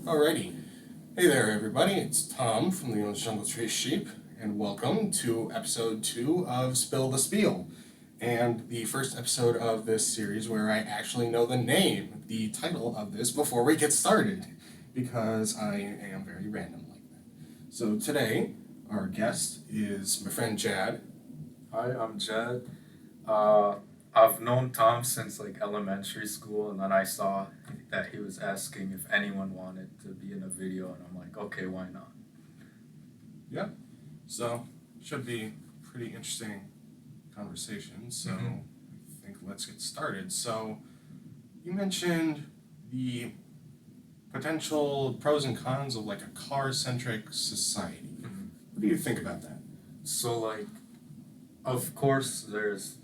Alrighty. Hey there, everybody. It's Tom from the Jungle Trace Sheep, and welcome to episode 2 of Spill the Spiel, and the first episode of this series where I actually know the title of this before we get started, because I am very random like that. So today, our guest is my friend Jad. Hi, I'm Jed. Uh, I've known Tom since elementary school, and then I saw that he was asking if anyone wanted to be in a video, and I'm like, okay, why not? Yeah. So, should be pretty interesting conversation. So, I think let's get started. So, you mentioned the potential pros and cons of like a car-centric society. What do you think about that? So, of course, there's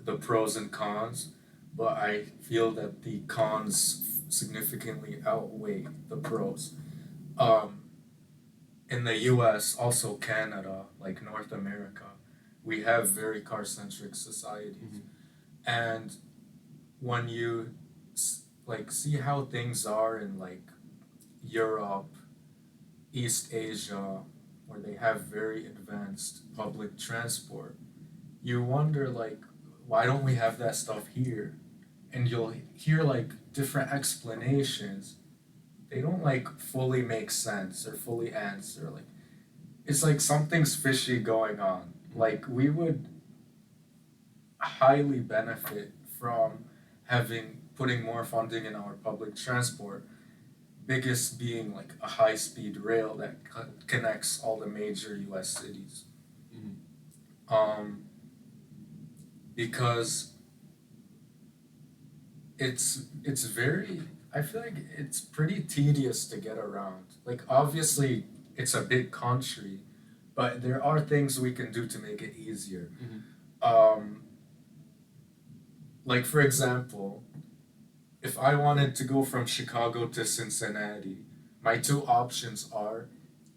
the pros and cons, but I feel that the cons significantly outweigh the pros. Um, in the US, also Canada, like North America, we have very car-centric societies. And when you see how things are in Europe, East Asia, where they have very advanced public transport, you wonder why don't we have that stuff here? And you'll hear different explanations. They don't fully make sense or fully answer. It's like something's fishy going on. We would highly benefit from having putting more funding in our public transport, biggest being a high speed rail that connects all the major US cities. Um, because it's very, I feel like it's pretty tedious to get around. Obviously it's a big country, but there are things we can do to make it easier. Um, for example, if I wanted to go from Chicago to Cincinnati, my two options are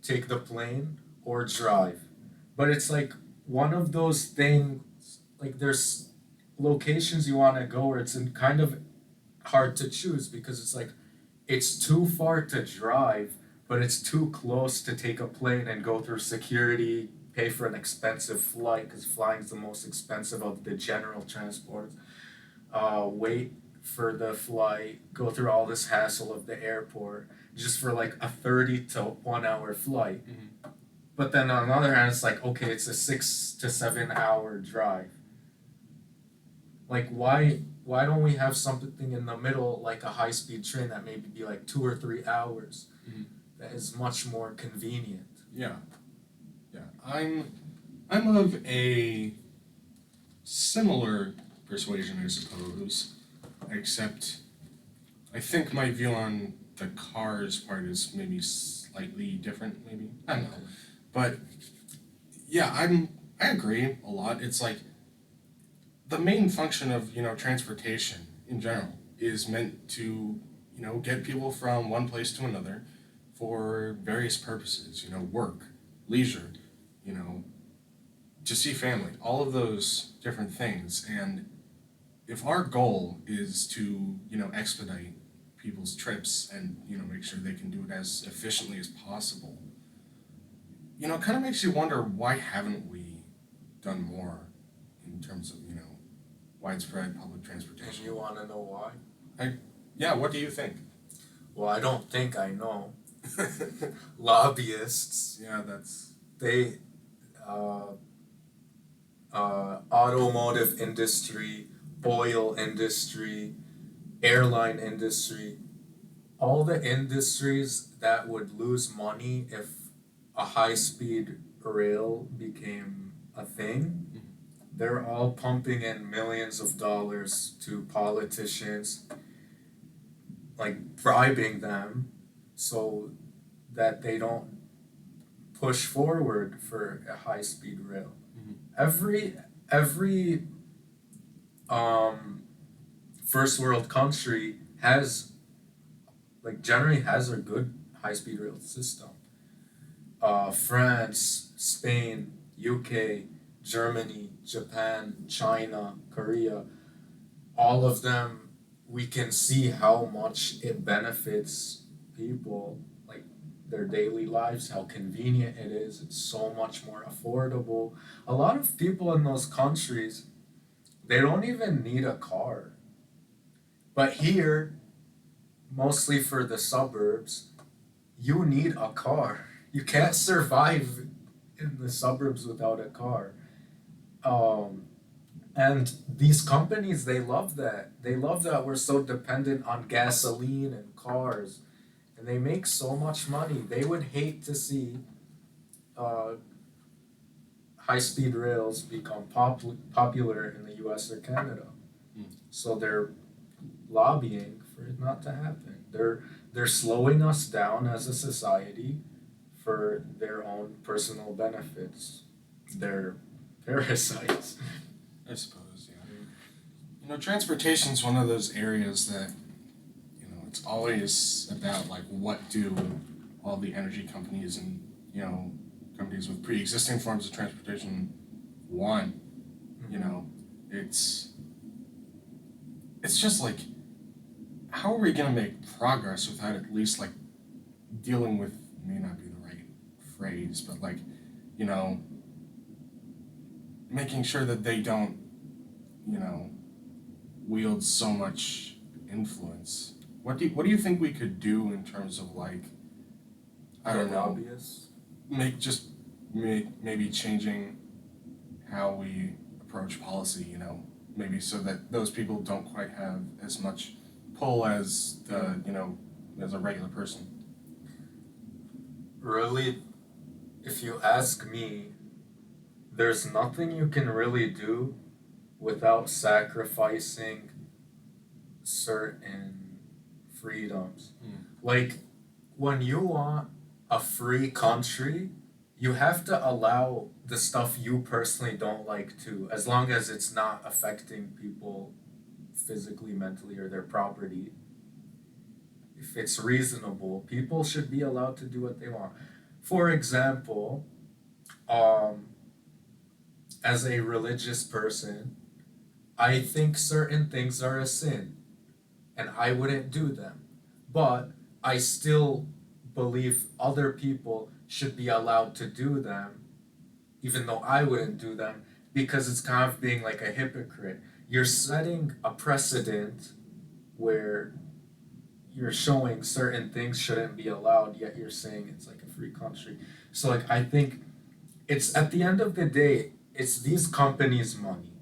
take the plane or drive. But it's one of those things, there's locations you want to go where it's kind of hard to choose because it's too far to drive, but it's too close to take a plane and go through security, pay for an expensive flight because flying's the most expensive of the general transports. Wait for the flight, go through all this hassle of the airport just for a 30 to 1 hour flight. But then on the other hand, it's okay, it's a 6 to 7 hour drive. Why don't we have something in the middle, like a high speed train that maybe be 2 or 3 hours? That is much more convenient. Yeah. I'm of a similar persuasion, I suppose, except I think my view on the cars part is maybe slightly different, maybe. I don't know. But yeah, I agree a lot. It's the main function of, transportation in general is meant to, get people from one place to another for various purposes, work, leisure, to see family, all of those different things. And if our goal is to, expedite people's trips and, make sure they can do it as efficiently as possible, it kind of makes you wonder, why haven't we done more in terms of, widespread public And transportation? you want to know why? Yeah, what do you think? Well, I don't think I know. Lobbyists, Yeah, that's... they, automotive industry, oil industry, airline industry, all the industries that would lose money if a high speed rail became a thing, they're all pumping in millions of dollars to politicians, bribing them so that they don't push forward for a high speed rail. Every first world country has generally has a good high speed rail system. France, Spain, UK, Germany, Japan, China, Korea, all of them, we can see how much it benefits people, like their daily lives, how convenient it is. It's so much more affordable. A lot of people in those countries, they don't even need a car. But here, mostly for the suburbs, you need a car. You can't survive in the suburbs without a car. Um, and these companies, they love that. They love that we're so dependent on gasoline and cars, and they make so much money. They would hate to see uh, high-speed rails become popular in the U.S. or Canada. Mm. So they're lobbying for it not to happen. They're slowing us down as a society for their own personal benefits. They're parasites. I suppose, yeah. You know, transportation's one of those areas that, you know, it's always about like what do all the energy companies and, you know, companies with pre-existing forms of transportation want. You know, it's just like, how are we gonna make progress without at least like dealing with, may not be the right phrase, but like, you know, making sure that they don't, you know, wield so much influence. What do you think we could do in terms of like, I don't know, Lobbyists. maybe changing how we approach policy, you know, maybe so that those people don't quite have as much pull as the, you know, as a regular person. Really, if you ask me, there's nothing you can really do without sacrificing certain freedoms. Mm. Like, when you want a free country, you have to allow the stuff you personally don't like too, as long as it's not affecting people physically, mentally, or their property. If it's reasonable, people should be allowed to do what they want. For example, um, as a religious person, I think certain things are a sin and I wouldn't do them. But I still believe other people should be allowed to do them, even though I wouldn't do them, because it's kind of being like a hypocrite. You're setting a precedent where you're showing certain things shouldn't be allowed, yet you're saying it's like a free country. So, like, I think it's at the end of the day, it's these companies' money.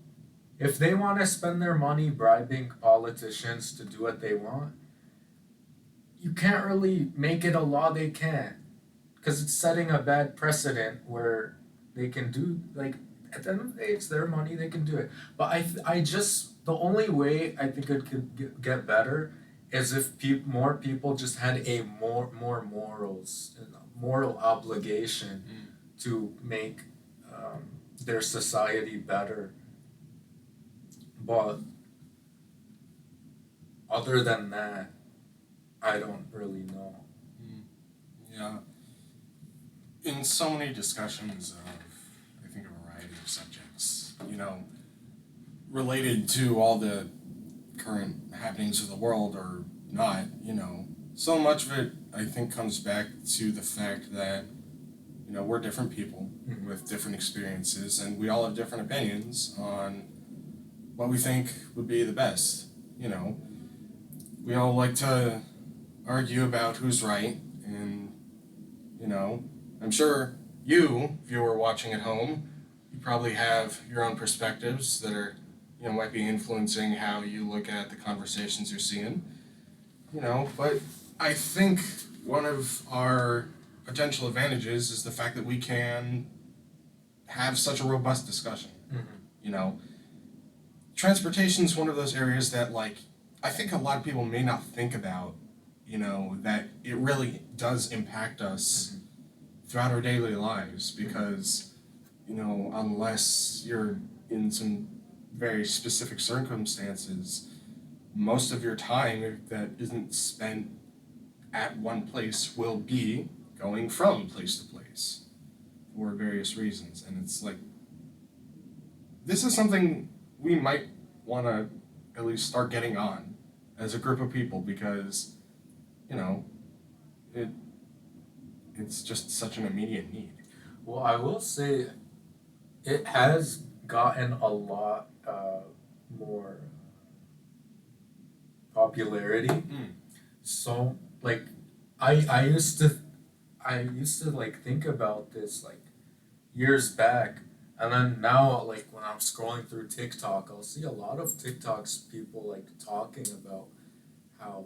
If they want to spend their money bribing politicians to do what they want, you can't really make it a law they can't, because it's setting a bad precedent where they can do, like, at the end of the day it's their money, they can do it. But I just, the only way I think it could get better is if more people just had a more morals and moral obligation to make their society better. But other than that, I don't really know. Yeah. In so many discussions of, I think, a variety of subjects, you know, related to all the current happenings of the world or not, you know, so much of it, I think, comes back to the fact that, you know, we're different people with different experiences, and we all have different opinions on what we think would be the best. You know, we all like to argue about who's right, and, you know, I'm sure you, viewer watching at home, you probably have your own perspectives that are, you know, might be influencing how you look at the conversations you're seeing, you know, but I think one of our potential advantages is the fact that we can have such a robust discussion. You know, transportation is one of those areas that, like, I think a lot of people may not think about, you know, that it really does impact us throughout our daily lives, because, you know, unless you're in some very specific circumstances, most of your time that isn't spent at one place will be going from place to place for various reasons. And it's like, this is something we might want to at least start getting on as a group of people, because, you know, it's just such an immediate need. Well, I will say it has gotten a lot more popularity. Mm. So like I used to like think about this like years back, and then now like when I'm scrolling through TikTok, I'll see a lot of TikToks people like talking about how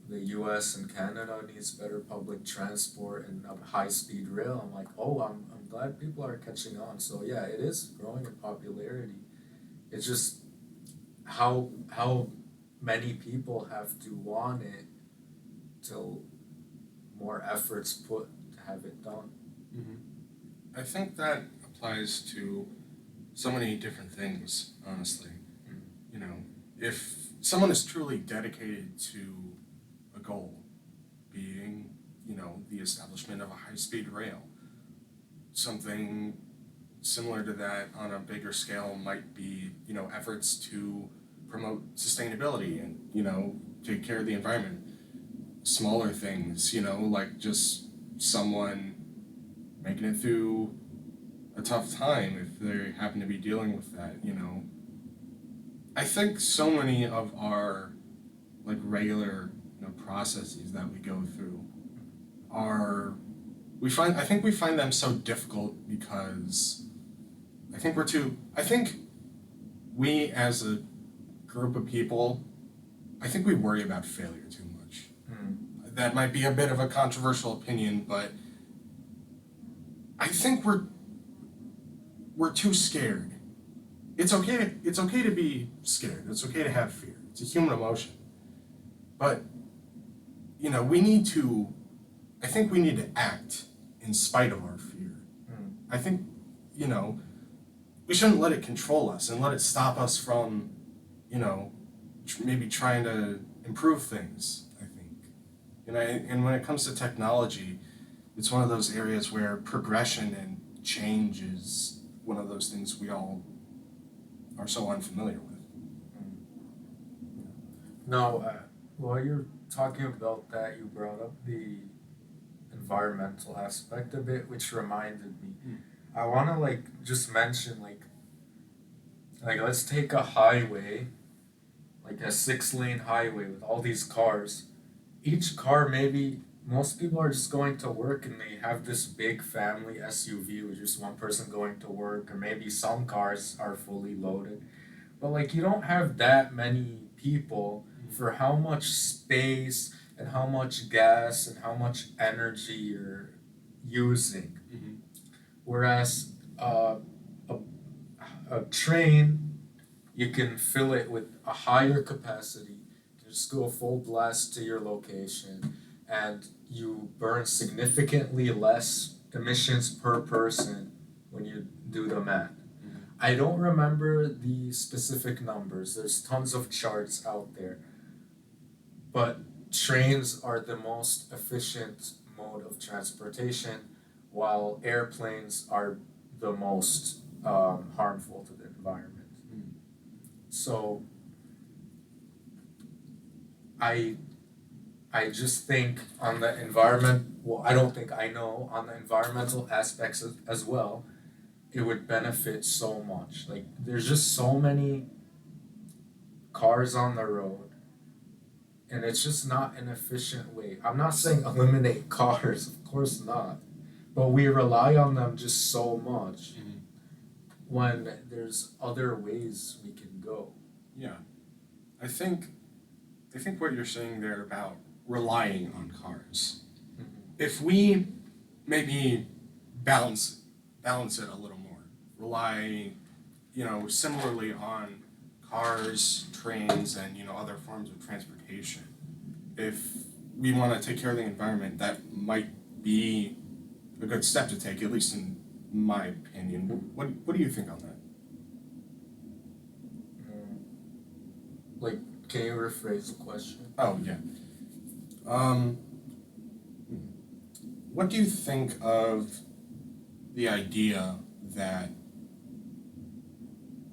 the US and Canada needs better public transport and a high speed rail. I'm like, oh, I'm glad people are catching on. So yeah, it is growing in popularity. It's just how many people have to want it till more efforts put to have it done. Mm-hmm. I think that applies to so many different things, honestly. Mm. You know, if someone is truly dedicated to a goal, being, the establishment of a high speed rail, something similar to that on a bigger scale might be, efforts to promote sustainability and, take care of the environment. Smaller things, like just someone making it through a tough time if they happen to be dealing with that. I think so many of our like regular processes that we go through are I think we find them so difficult because I think we as a group of people, I think we worry about failure too much. Mm. That might be a bit of a controversial opinion, but I think we're too scared. It's okay to be scared. It's okay to have fear. It's a human emotion. But we need to I think we need to act in spite of our fear. Mm. I think, you know, we shouldn't let it control us and let it stop us from, maybe trying to improve things, I think. And when it comes to technology, it's one of those areas where progression and change is one of those things we all are so unfamiliar with. No, while you're talking about that, you brought up the environmental aspect of it, which reminded me. Mm. I want to just mention like let's take a highway, like a 6-lane highway with all these cars. Each car, maybe most people are just going to work and they have this big family SUV with just one person going to work, or maybe some cars are fully loaded. But you don't have that many people for how much space and how much gas and how much energy you're using. Mm-hmm. Whereas a, a train, you can fill it with a higher capacity, you can just go full blast to your location, and you burn significantly less emissions per person when you do the math. I don't remember the specific numbers. There's tons of charts out there. But trains are the most efficient mode of transportation, while airplanes are the most harmful to the environment. Mm. So I I just think on the environment, well, I don't think I know on the environmental aspects as well, it would benefit so much. There's just so many cars on the road, and it's just not an efficient way. I'm not saying eliminate cars, of course not, but we rely on them just so much Mm-hmm. when there's other ways we can go. Yeah. I think what you're saying there about relying on cars. Mm-hmm. If we maybe balance it a little more, rely, similarly on cars, trains, and other forms of transportation. If we want to take care of the environment, that might be a good step to take, at least in my opinion. What do you think on that? Can you rephrase the question? Oh yeah. Um, what do you think of the idea that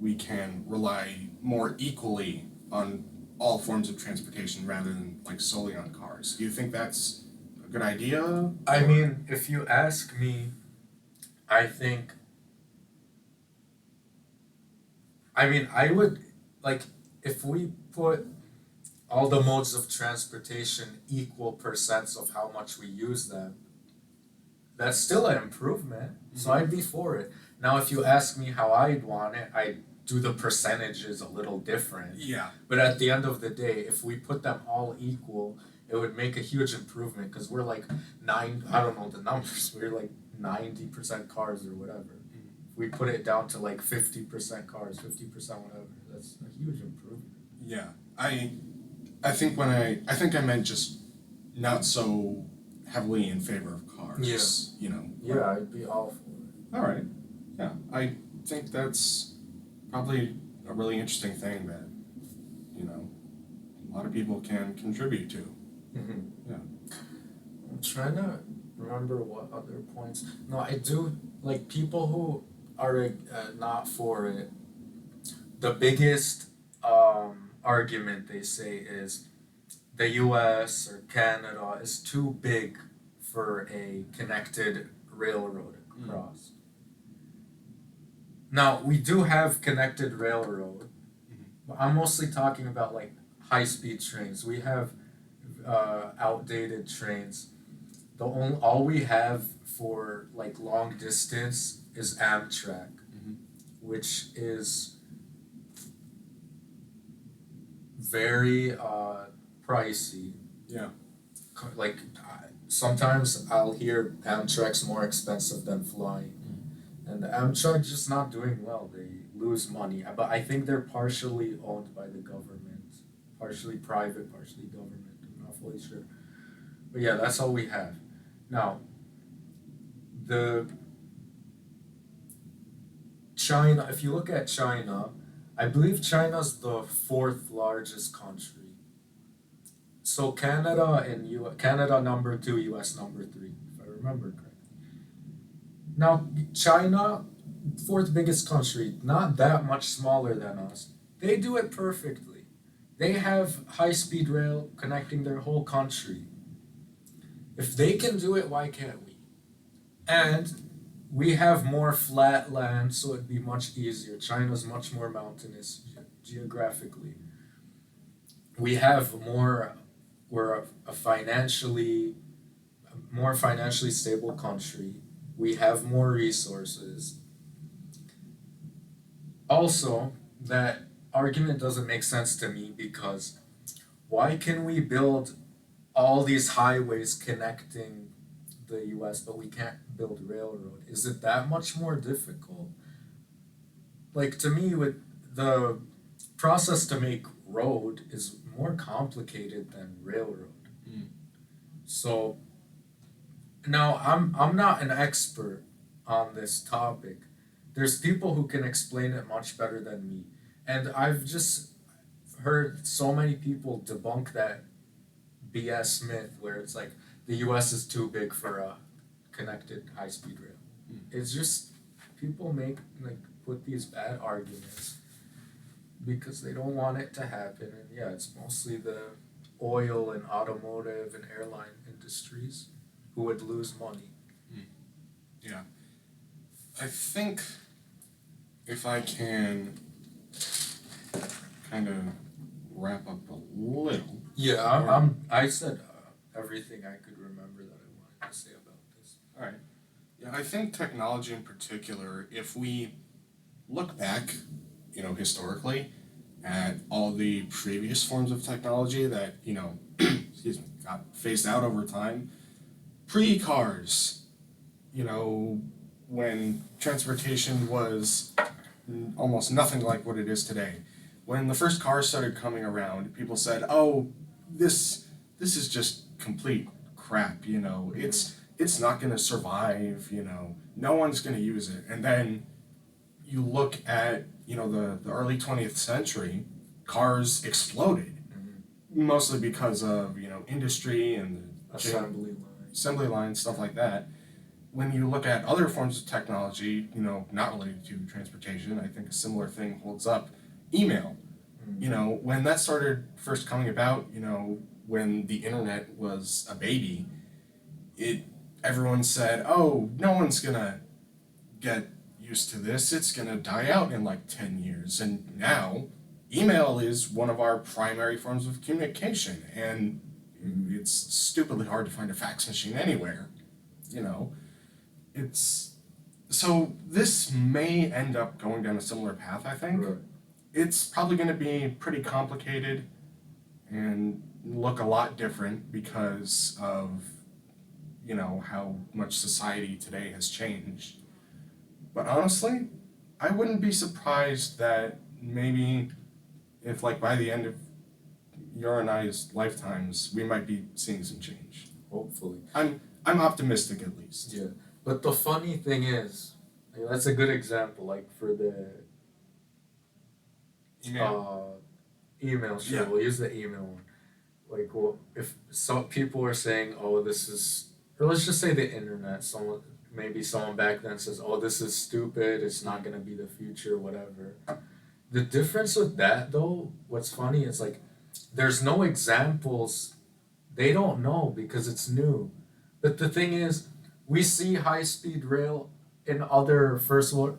we can rely more equally on all forms of transportation rather than solely on cars? Do you think that's a good idea? I or- mean, if you ask me, I think. I mean, I would like if we put all the modes of transportation equal percents of how much we use them. That's still an improvement. So I'd be for it. Now, if you ask me how I'd want it, I'd do the percentages a little different. Yeah. But at the end of the day, if we put them all equal, it would make a huge improvement because we're like I don't know the numbers, we're like 90% cars or whatever. If we put it down to like 50% cars, 50% whatever, that's a huge improvement. Yeah. I think I think I meant just not so heavily in favor of cars. You know. Yeah, I'd be all for All right. Yeah. I think that's probably a really interesting thing that, you know, a lot of people can contribute to. it. Yeah. I'm trying to remember what other points. No, I do like people who are not for it. The biggest argument they say is the U.S. or Canada is too big for a connected railroad across. Now we do have connected railroad, but I'm mostly talking about like high-speed trains. We have outdated trains. All we have for like long distance is Amtrak, which is very pricey. Yeah. Like sometimes I'll hear Amtrak's more expensive than flying, and Amtrak just not doing well. They lose money, but I think they're partially owned by the government, partially private, partially government. I'm not fully sure, but yeah, that's all we have. Now, the China. If you look at China, I believe China's the fourth largest country. So Canada and Canada number 2, US number 3, if I remember correctly. Now China, fourth biggest country, not that much smaller than us. They do it perfectly. They have high-speed rail connecting their whole country. If they can do it, why can't we? And we have more flat land, so it'd be much easier. China's much more mountainous geographically. We have more. We're a more financially stable country. We have more resources. Also, that argument doesn't make sense to me because why can we build all these highways connecting the US but we can't build railroad? Is it that much more difficult? Like to me, with the process to make road is more complicated than railroad. So now I'm not an expert on this topic. There's people who can explain it much better than me. And I've just heard so many people debunk that BS myth where it's like the US is too big for a connected high speed rail. It's just people put these bad arguments because they don't want it to happen. And yeah, it's mostly the oil and automotive and airline industries who would lose money. Yeah. I think if I can kind of wrap up a little. Yeah, I said everything I could remember that I wanted to say about this. All right. Yeah, I think technology in particular, if we look back, you know, historically at all the previous forms of technology that, you know, excuse me, got phased out over time, pre-cars, you know, when transportation was almost nothing like what it is today. When the first cars started coming around, people said, "Oh, this is just complete crap, you know. It's not going to survive, you know. No one's going to use it." And then you look at, you know, the early 20th century, cars exploded. Mostly because of, you know, industry and the assembly line, stuff like that. When you look at other forms of technology, you know, not related to transportation, I think a similar thing holds up. Email. You know, when that started first coming about, you know, when the internet was a baby, everyone said, oh, no one's gonna get used to this, it's gonna die out in like 10 years. And now, email is one of our primary forms of communication, and it's stupidly hard to find a fax machine anywhere. You know, it's so this may end up going down a similar path, I think. Right. It's probably going to be pretty complicated and look a lot different because of, how much society today has changed. But honestly, I wouldn't be surprised that maybe if, like, by the end of your and I's lifetimes, we might be seeing some change. Hopefully. I'm optimistic, at least. Yeah. But the funny thing is, that's a good example, like for the email show. Yeah. We'll use the email one. Like, well, if some people are saying, "Oh, this is," or let's just say the internet. Someone back then says, "Oh, this is stupid. It's not gonna be the future, whatever." The difference with that, though, what's funny is like, there's no examples. They don't know because it's new. But the thing is, we see high-speed rail in other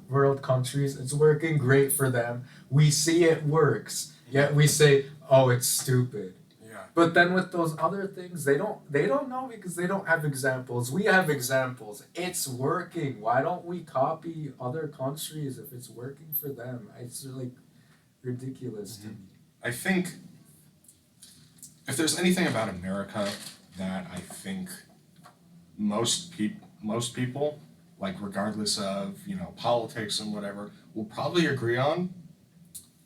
world countries. It's working great for them. We see it works. Yet we say, "Oh, it's stupid." Yeah. But then with those other things, they don't know because they don't have examples. We have examples. It's working. Why don't we copy other countries if it's working for them? It's like ridiculous to me. I think if there's anything about America that I think most people, like regardless of, politics and whatever, will probably agree on,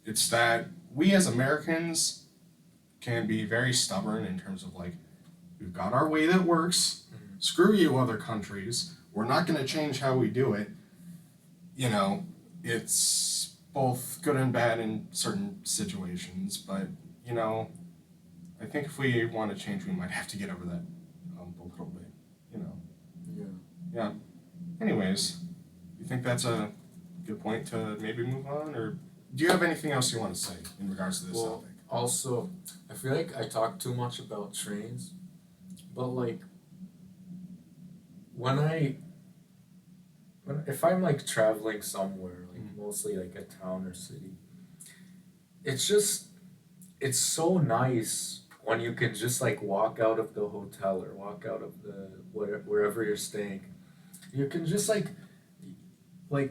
it's that we as Americans can be very stubborn in terms of like, we've got our way that works, screw you other countries, we're not going to change how we do it. It's both good and bad in certain situations, but, I think if we want to change, we might have to get over that a little bit, Yeah. Yeah. Anyways, you think that's a good point to maybe move on, or do you have anything else you want to say in regards to this Well, topic? also, I feel like I talk too much about trains, but like if I'm like traveling somewhere, like mostly like a town or city, it's so nice when you can just like walk out of the hotel or walk out of the wherever you're staying. You can just like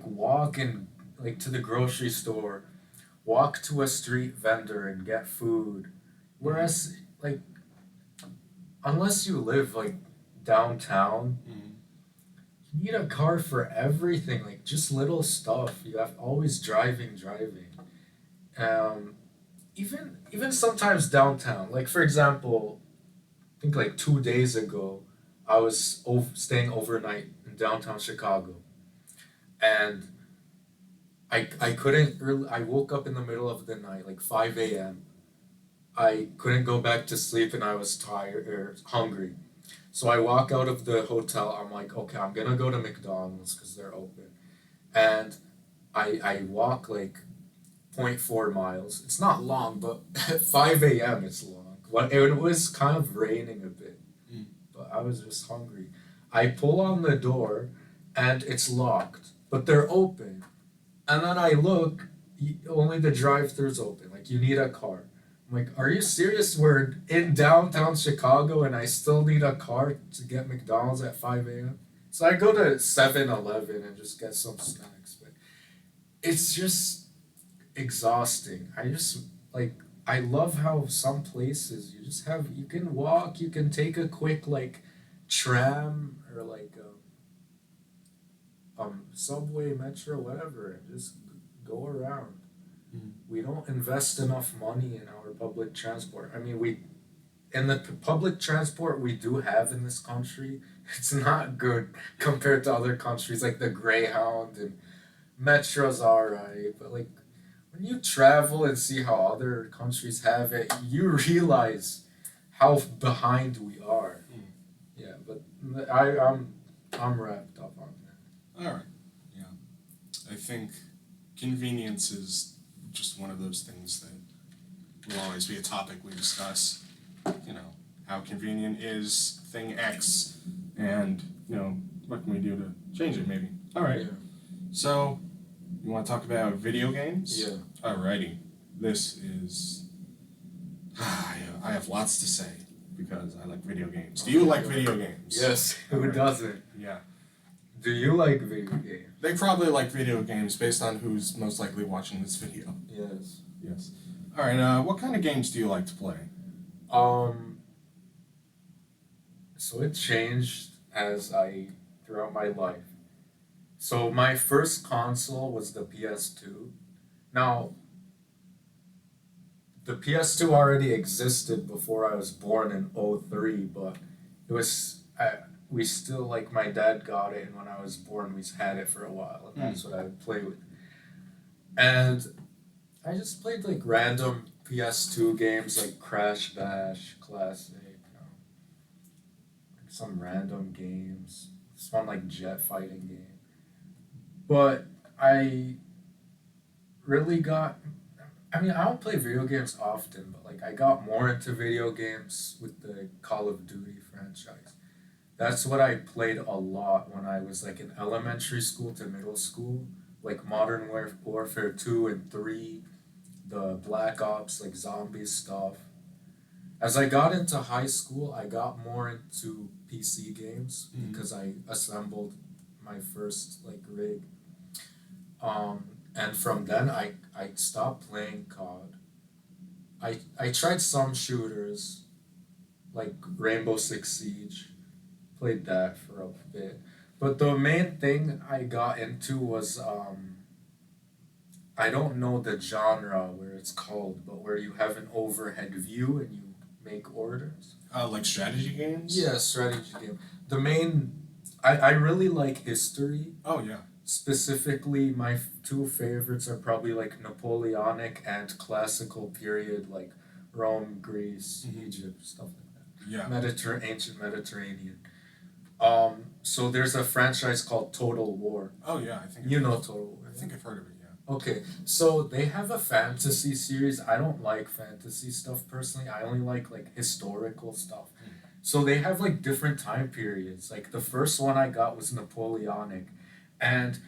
walk and like to the grocery store, walk to a street vendor and get food. Whereas like unless you live like downtown, you need a car for everything, like just little stuff. You have always driving. Even sometimes downtown. Like for example, I think like 2 days ago, I was staying overnight in downtown Chicago, and I couldn't really. I woke up in the middle of the night, like 5 a.m. I couldn't go back to sleep, and I was tired or hungry. So I walk out of the hotel. I'm like, okay, I'm gonna go to McDonald's because they're open, and I walk like 0.4 miles. It's not long, but at 5 a.m. it's long. It was kind of raining a bit, but I was just hungry. I pull on the door, and it's locked, but they're open. And then I look, only the drive-thru's open. Like, you need a car. I'm like, are you serious? We're in downtown Chicago, and I still need a car to get McDonald's at 5 a.m.? So I go to 7-Eleven and just get some snacks. But it's just exhausting. I love how some places you can walk, you can take a quick like tram or like subway, metro, whatever, and just go around. We don't invest enough money in our public transport. I mean, in the public transport we do have in this country, it's not good compared to other countries like the Greyhound and Metro's alright, but like when you travel and see how other countries have it, you realize how behind we are. Yeah, but I'm wrapped up on that. Alright, yeah. I think convenience is just one of those things that will always be a topic we discuss. How convenient is thing X and what can we do to change it? Maybe. All right. Yeah. So, you want to talk about video games? Yeah. Alrighty. This is. I have lots to say because I like video games. Do you like video games? Yes. Who Alright. doesn't? Yeah. Do you like video games? They probably like video games based on who's most likely watching this video. Yes. Yes. All right. What kind of games do you like to play? So it changed throughout my life. So my first console was the PS2. Now, the PS2 already existed before I was born in '03, but it was we still like my dad got it, and when I was born, we had it for a while, and that's what I would play with. And I just played like random PS2 games like Crash Bash Classic, some random games. This one like jet fighting game. But I really got. I mean, I don't play video games often, but like I got more into video games with the Call of Duty franchise. That's what I played a lot when I was like in elementary school to middle school, like Warfare 2 and 3, the Black Ops, like zombie stuff. As I got into high school, I got more into PC games because I assembled my first like rig. And from then I stopped playing COD. I tried some shooters like Rainbow Six Siege, played that for a bit. But the main thing I got into was I don't know the genre where it's called, but where you have an overhead view and you make orders. Like strategy games? Yeah, strategy game. The main I really like history. Oh yeah. Specifically, my two favorites are probably like Napoleonic and classical period, like Rome, Greece, Egypt, stuff like that. Yeah. Ancient Mediterranean. So there's a franchise called Total War. Oh yeah, I think You know Total War. I think I've heard of it. Yeah. Okay, so they have a fantasy series. I don't like fantasy stuff personally. I only like historical stuff. So they have like different time periods. Like the first one I got was Napoleonic, and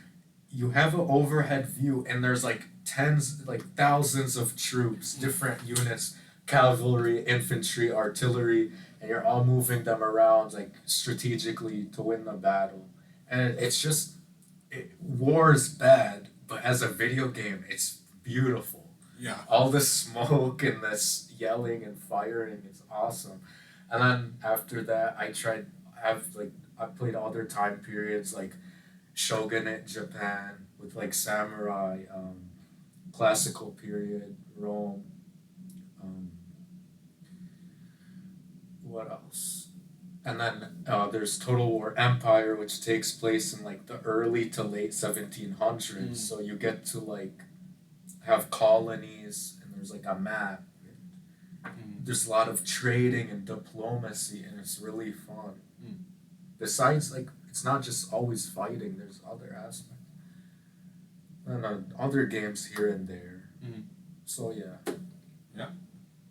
you have an overhead view, and there's like tens, like thousands of troops, different units, cavalry, infantry, artillery, and you're all moving them around like strategically to win the battle. And it's just war is bad, but as a video game, it's beautiful. Yeah. All this smoke and this yelling and firing is awesome. And then after that, I played other time periods like Shogunate Japan with like samurai, classical period Rome. What else? And then there's Total War Empire, which takes place in like the early to late 1700s. So you get to like have colonies, and there's like a map. There's a lot of trading and diplomacy, and it's really fun. Besides, like, it's not just always fighting, there's other aspects. And other games here and there. So, yeah.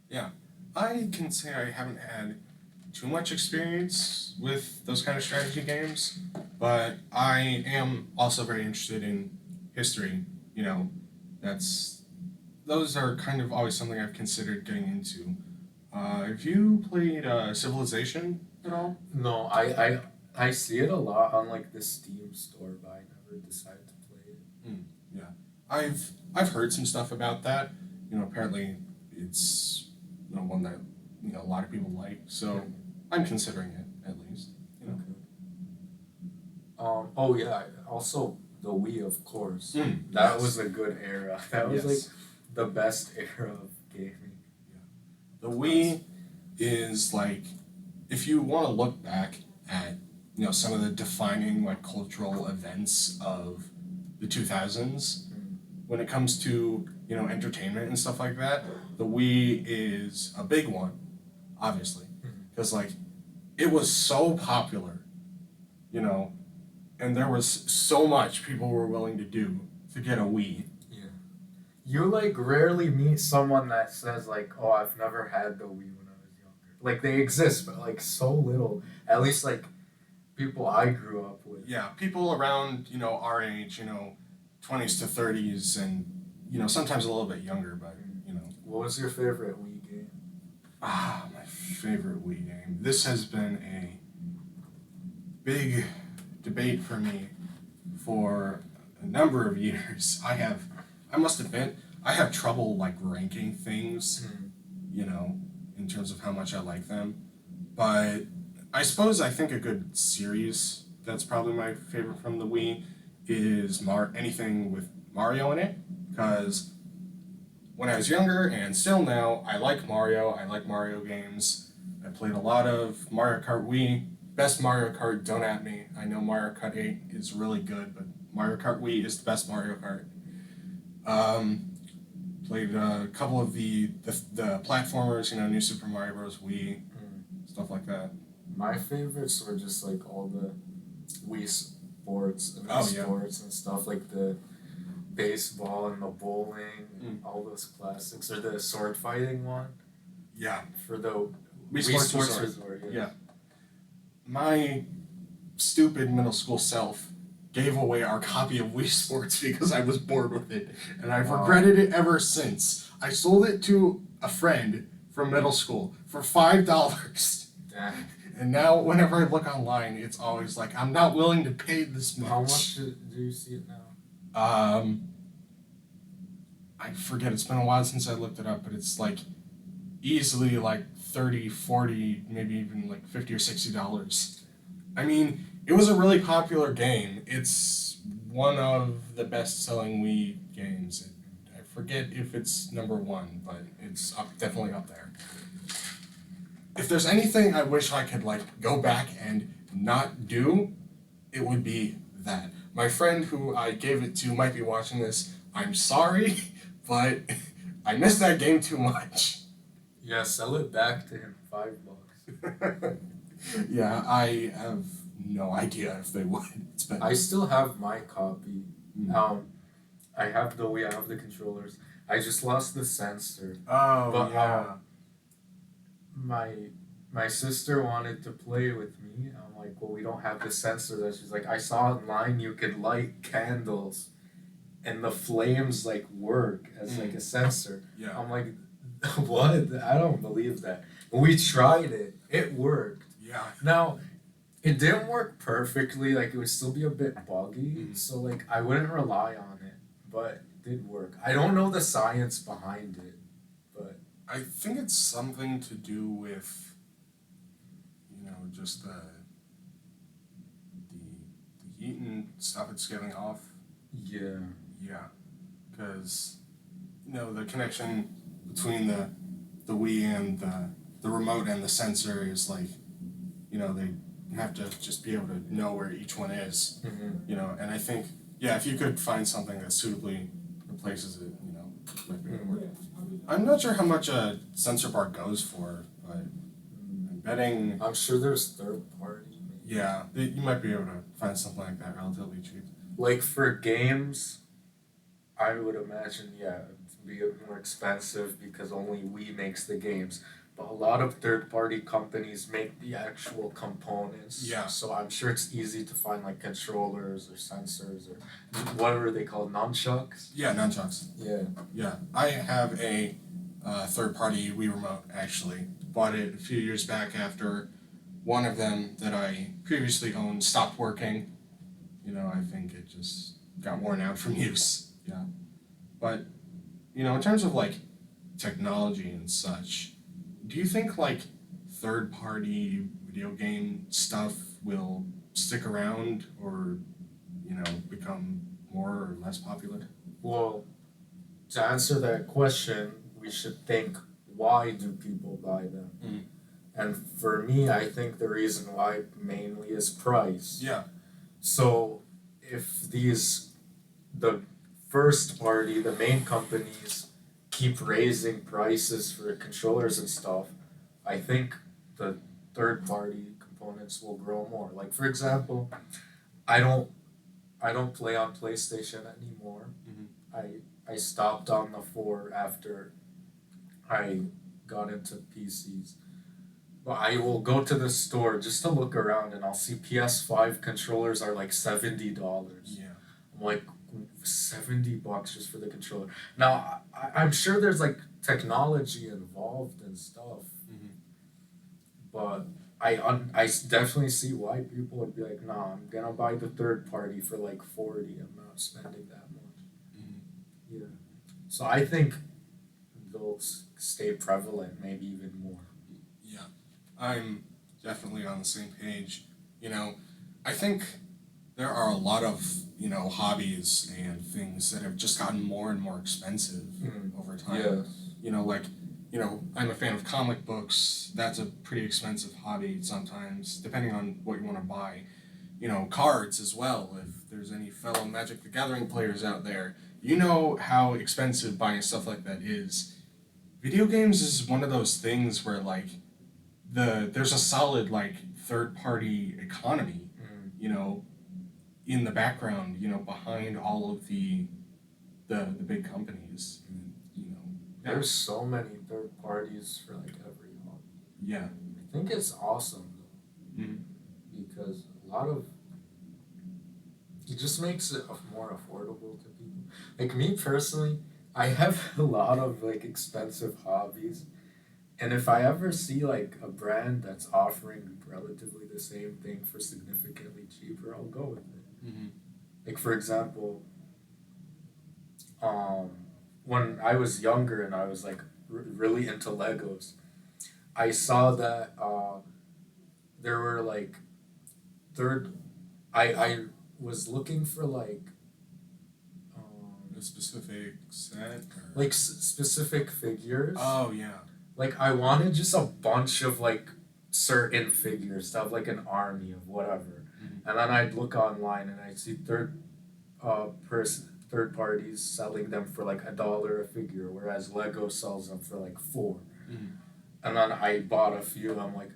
Yeah. I can say I haven't had too much experience with those kind of strategy games, but I am also very interested in history. Those are kind of always something I've considered getting into. Have you played Civilization at all? No, I see it a lot on, like, the Steam store, but I never decided to play it. Yeah. I've heard some stuff about that. Apparently it's one that a lot of people like, so I'm considering it at least. Okay. Oh yeah, also the Wii, of course. That Yes. was a good era. That was like the best era of gaming. The Wii is like, if you want to look back at some of the defining like cultural events of the 2000s, when it comes to entertainment and stuff like that, the Wii is a big one, obviously, because like it was so popular, and there was so much people were willing to do to get a Wii. You like rarely meet someone that says like, "Oh, I've never had the Wii when I was younger." Like they exist, but like so little. At least like people I grew up with. Yeah, people around, our age, 20s to 30s, and, sometimes a little bit younger, but, What was your favorite Wii game? My favorite Wii game. This has been a big debate for me for a number of years. I must admit, I have trouble, like, ranking things, in terms of how much I like them. But I think a good series that's probably my favorite from the Wii is anything with Mario in it, because when I was younger and still now, I like Mario. I like Mario games. I played a lot of Mario Kart Wii. Best Mario Kart, don't at me. I know Mario Kart 8 is really good, but Mario Kart Wii is the best Mario Kart. Played a couple of the platformers, New Super Mario Bros. Wii, stuff like that. My favorites were just like all the Wii sports and sports and stuff, like the baseball and the bowling, all those classics, or the sword fighting one. Yeah. For the Wii Sports Resort. Yeah. My stupid middle school self gave away our copy of Wii Sports because I was bored with it, and I've regretted it ever since. I sold it to a friend from middle school for $5. Damn. And now, whenever I look online, it's always like, I'm not willing to pay this much. How much do you see it now? I forget. It's been a while since I looked it up, but it's like easily like 30, 40, maybe even like $50 or $60. I mean, it was a really popular game. It's one of the best-selling Wii games. I forget if it's number one, but it's definitely up there. If there's anything I wish I could go back and not do, it would be that. My friend who I gave it to might be watching this. I'm sorry, but I miss that game too much. Yeah, sell it back to him, $5. Yeah, I have no idea if they would. I still have my copy. I have the Wii, I have the controllers. I just lost the sensor. Oh, but, yeah. My sister wanted to play with me. I'm like, well, we don't have the sensor. That she's like, I saw online you could light candles, and the flames work as a sensor. Yeah. I'm like, what? I don't believe that. But we tried it. It worked. Yeah. Now, it didn't work perfectly. It would still be a bit buggy. So I wouldn't rely on it, but it did work. I don't know the science behind it, but I think it's something to do with, just the heat and stuff it's giving off. Yeah. Yeah. Because, the connection between the Wii and the remote and the sensor is they have to just be able to know where each one is. And I think, if you could find something that suitably replaces it, might be able to work. I'm not sure how much a sensor bar goes for, but I'm betting. I'm sure there's third party. Yeah, you might be able to find something like that relatively cheap. For games, I would imagine, it'd be more expensive because only Wii makes the games. But a lot of third-party companies make the actual components. Yeah. So I'm sure it's easy to find controllers or sensors or what are they called, nunchucks? Yeah, nunchucks. Yeah. Yeah, I have a third-party Wii remote, actually. Bought it a few years back after one of them that I previously owned stopped working. I think it just got worn out from use. Yeah. But, in terms of technology and such, do you think third-party video game stuff will stick around or, become more or less popular? Well, to answer that question, we should think, why do people buy them? And for me, I think the reason why mainly is price. Yeah. So if the first party, the main companies, keep raising prices for controllers and stuff, I think the third party components will grow more. For example, I don't play on PlayStation anymore. I stopped on the 4 after I got into PCs. But I will go to the store just to look around and I'll see PS5 controllers are like $70. Yeah. I'm like, $70 just for the controller. Now, I'm sure there's like technology involved and stuff, Mm-hmm. but definitely see why people would be like, nah, I'm gonna buy the third party for like 40. I'm not spending that much. Mm-hmm. Yeah. So I think they'll stay prevalent, maybe even more. Yeah. I'm definitely on the same page. You know, I think there are a lot of, hobbies and things that have just gotten more and more expensive over time. Yes. Like, I'm a fan of comic books. That's a pretty expensive hobby sometimes, depending on what you want to buy. Cards as well, if there's any fellow Magic the Gathering players out there. You know how expensive buying stuff like that is. Video games is one of those things where, like, there's a solid, like, third party economy, you know, in the background, behind all of the big companies. And, There's so many third parties for like every hobby. yeah. I think it's awesome though, Mm-hmm. because a lot of it just makes it more affordable to people. Like me personally, I have a lot of like expensive hobbies, and if I ever see like a brand that's offering relatively the same thing for significantly cheaper, I'll go with it. Mm-hmm. Like for example, um, when I was younger and I was like really into Legos, I saw that there were like third. I was looking for like A specific set? Or... like specific figures. Oh, yeah. Like I wanted just a bunch of like certain figures to have like an army of whatever, and then I'd look online and I'd see third parties selling them for like $1 a figure, whereas Lego sells them for like 4. Mm-hmm. And then I bought a few. I'm like,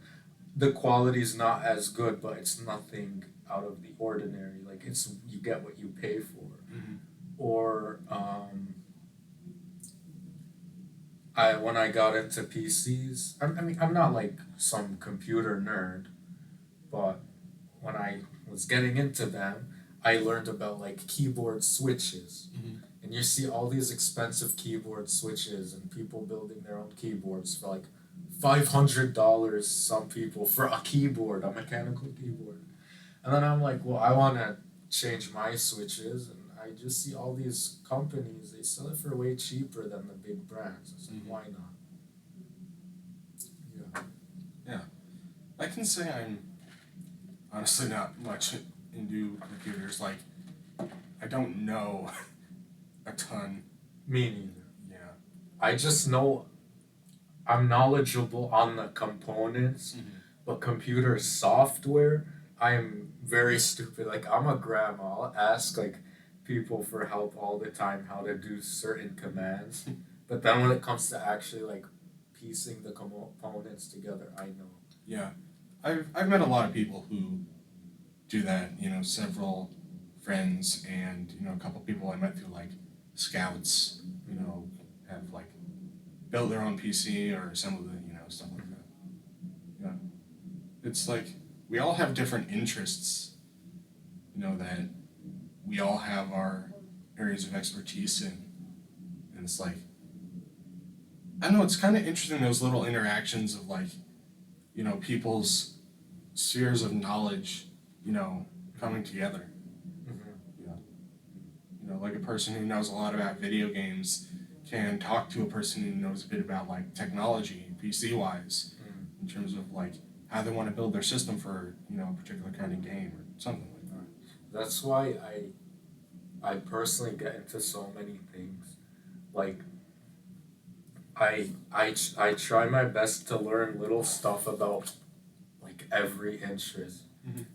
the quality's not as good, but it's nothing out of the ordinary. Like it's you get what you pay for. Mm-hmm. Or I when I got into PCs, I mean I'm not like some computer nerd, but when I was getting into them, I learned about like keyboard switches. Mm-hmm. And you see all these expensive keyboard switches and people building their own keyboards for like $500, some people for a keyboard, a mechanical keyboard. And then I'm like, well, I want to change my switches, and I just see all these companies, they sell it for way cheaper than the big brands. It's like, why not? Yeah. Yeah. I can say I'm honestly not much into computers. Like, I don't know a ton. Me neither. Yeah. I just know I'm knowledgeable on the components, but computer software, I'm very stupid. Like I'm a grandma. I'll ask like people for help all the time how to do certain commands, but then when it comes to actually like piecing the components together, I know. Yeah. I've met a lot of people who do that, several friends and, a couple people I met through like scouts, have like built their own PC or assembled it, stuff like that. Yeah. It's like we all have different interests, that we all have our areas of expertise in. And it's like, I don't know, it's kind of interesting those little interactions of like, people's spheres of knowledge, coming together. Yeah. Like a person who knows a lot about video games can talk to a person who knows a bit about like technology, PC wise, in terms of like how they want to build their system for, a particular kind of game or something like that. That's why I personally get into so many things. Like I try my best to learn little stuff about like every interest.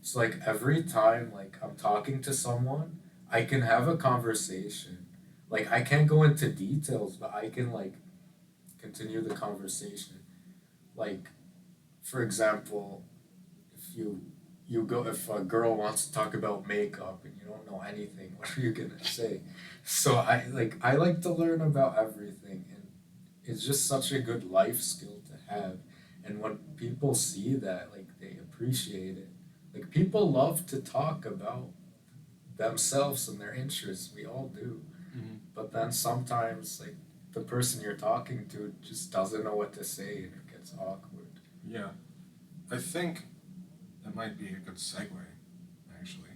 It's like every time like I'm talking to someone, I can have a conversation. Like I can't go into details, but I can like continue the conversation. Like for example, if a girl wants to talk about makeup and you don't know anything, what are you gonna say? So I like to learn about everything, and it's just such a good life skill to have. And when people see that, like, they appreciate it. Like, people love to talk about themselves and their interests. We all do. Mhm. But then sometimes, like, the person you're talking to just doesn't know what to say and it gets awkward. Yeah. I think that might be a good segue, actually,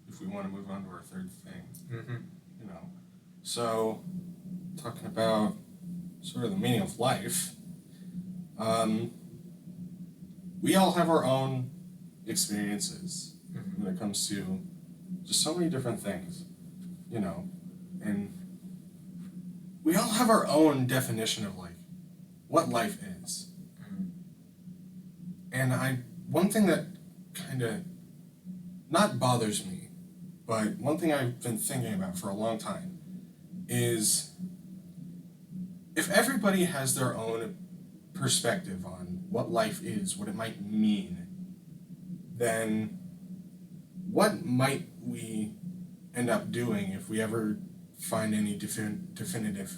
if we want to move on to our third thing. Mm-hmm. You know, so talking about sort of the meaning of life, we all have our own experiences Mm-hmm. when it comes to just so many different things, you know, and we all have our own definition of like what life is. Mm-hmm. And one thing that kind of not bothers me, but one thing I've been thinking about for a long time is if everybody has their own perspective on what life is, what it might mean, then what might we end up doing if we ever find any definitive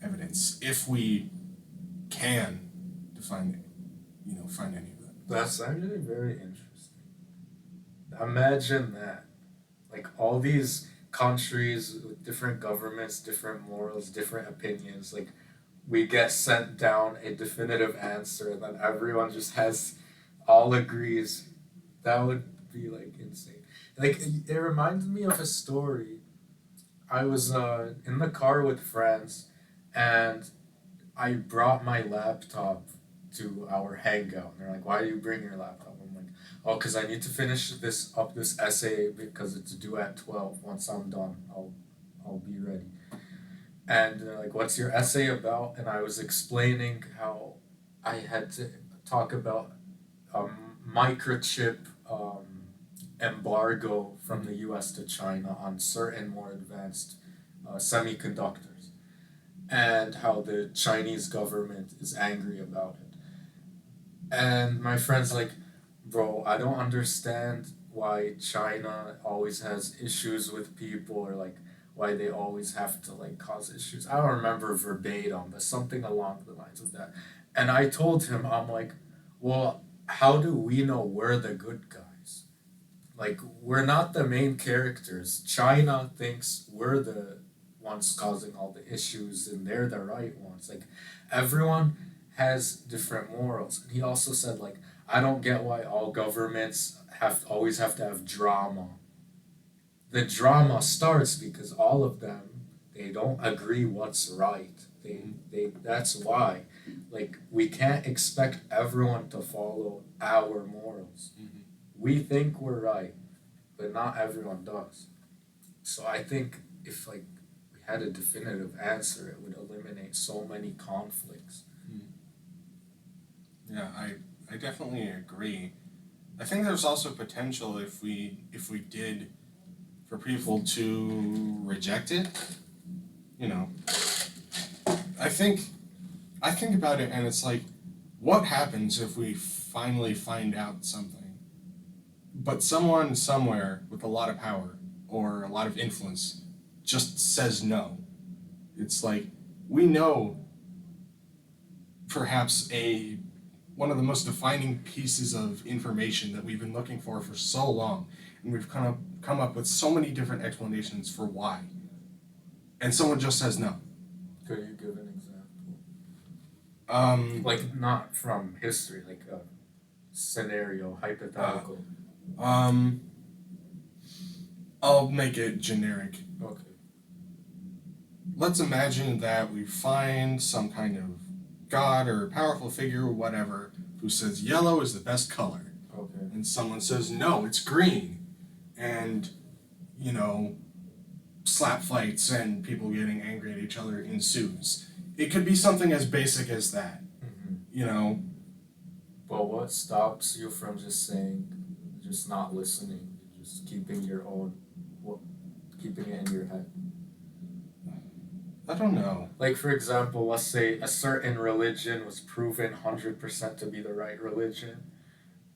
evidence, if we can define it, find any of that? That's actually very interesting. Imagine that. Like, all these countries with different governments, different morals, different opinions, like, we get sent down a definitive answer and then everyone just all agrees. That would be, like, insane. Like, it reminds me of a story. I was in the car with friends and I brought my laptop to our hangout. And they're like, "Why do you bring your laptop?" I'm like, "Oh, because I need to finish this essay because it's due at 12. Once I'm done, I'll be ready." And they're like, "What's your essay about?" And I was explaining how I had to talk about microchip embargo from the U.S. to China on certain more advanced semiconductors, and how the Chinese government is angry about it. And my friend's like, "Bro, I don't understand why China always has issues with people, or like why they always have to like cause issues." I don't remember verbatim, but something along the lines of that. And I told him, I'm like, "Well, how do we know we're the good guys? Like, we're not the main characters. China thinks we're the ones causing all the issues and they're the right ones. Like, everyone has different morals." And he also said, like, "I don't get why all governments always have to have drama. The drama starts because all of them, they don't agree what's right. They That's why. Like, we can't expect everyone to follow our morals. Mm-hmm. We think we're right, but not everyone does. So I think if like we had a definitive answer, it would eliminate so many conflicts." Yeah, I definitely agree. I think there's also potential if we did for people to reject it. You know, I think about it and it's like, what happens if we finally find out something, but someone somewhere with a lot of power or a lot of influence just says no? It's like, we know perhaps one of the most defining pieces of information that we've been looking for so long, and we've come up with so many different explanations for why, and someone just says no. Could you give an example? Um, Like, not from history, like a scenario, hypothetical. um, I'll make it generic. Okay. Let's imagine that we find some kind of god or powerful figure or whatever who says yellow is the best color. Okay. And someone says no, it's green. And, slap fights and people getting angry at each other ensues. It could be something as basic as that. Mm-hmm. But what stops you from just not listening, just keeping keeping it in your head? I don't know. Like, for example, let's say a certain religion was proven 100% to be the right religion,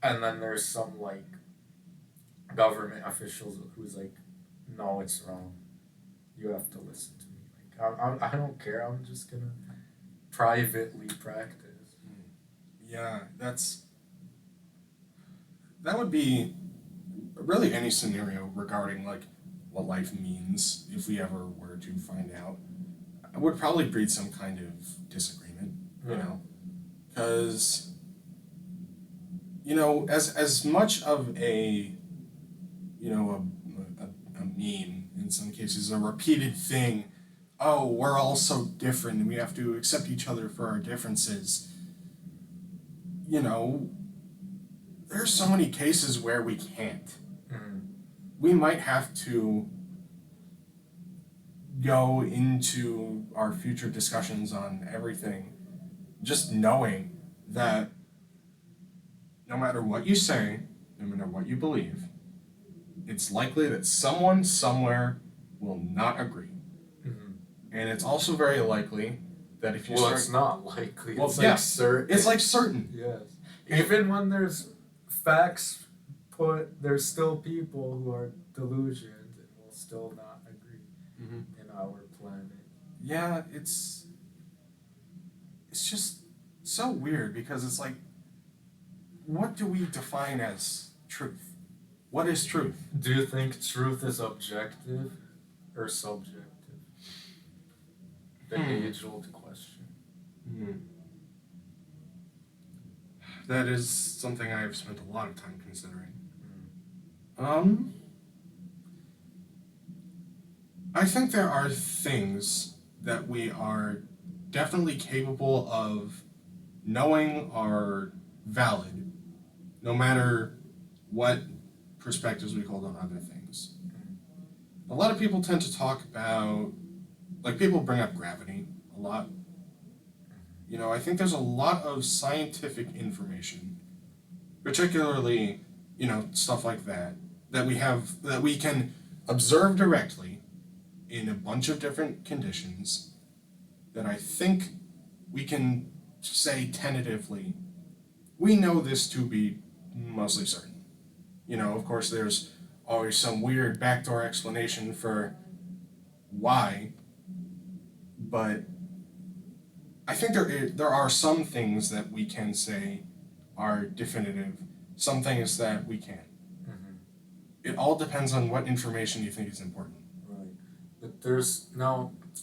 and then there's some, like, government officials who's like, "No, it's wrong. You have to listen to me." Like, I don't care. I'm just gonna privately practice. Yeah, that would be really any scenario regarding like what life means if we ever were to find out. It would probably breed some kind of disagreement, you know, because as much of a a meme in some cases, a repeated thing. Oh, we're all so different, and we have to accept each other for our differences. You know, there's so many cases where we can't. Mm-hmm. We might have to go into our future discussions on everything just knowing that no matter what you say, no matter what you believe, it's likely that someone somewhere will not agree. Mm-hmm. And it's also very likely that if you Well, start... it's not likely. Well, It's yeah, like certain. It's like certain. Yes. Even when there's facts put, there's still people who are delusioned and will still not agree in our planet. Yeah, it's just so weird because it's like, what do we define as truth? What is truth? Do you think truth is objective or subjective? The age-old question. That is something I've spent a lot of time considering. I think there are things that we are definitely capable of knowing are valid, no matter what perspectives we hold on other things. A lot of people tend to talk about, like, people bring up gravity a lot. I think there's a lot of scientific information, particularly, stuff like that we can observe directly in a bunch of different conditions that I think we can say tentatively, we know this to be mostly certain. Of course, there's always some weird backdoor explanation for why, but I think there are some things that we can say are definitive, some things that we can't. It all depends on what information you think is important. Right. But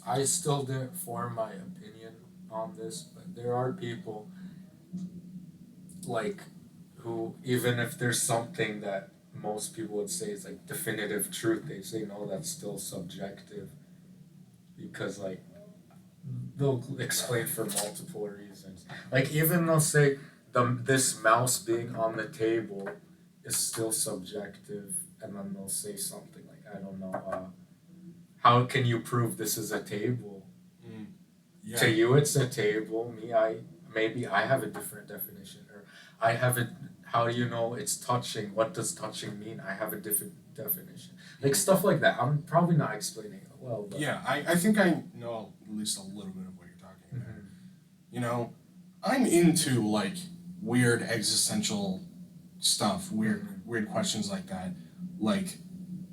I still didn't form my opinion on this, but there are people like who, even if there's something that most people would say is like definitive truth, they say no, that's still subjective because like they'll explain for multiple reasons. Like even they'll say this mouse being on the table is still subjective, and then they'll say something like, I don't know, how can you prove this is a table? Yeah. To you it's a table. Maybe I have a different definition, or I have it. How do you know it's touching? What does touching mean? I have a different definition. Like stuff like that. I'm probably not explaining it well, but Yeah, I think I know at least a little bit of what you're talking about. I'm into like weird existential stuff, weird questions like that. Like,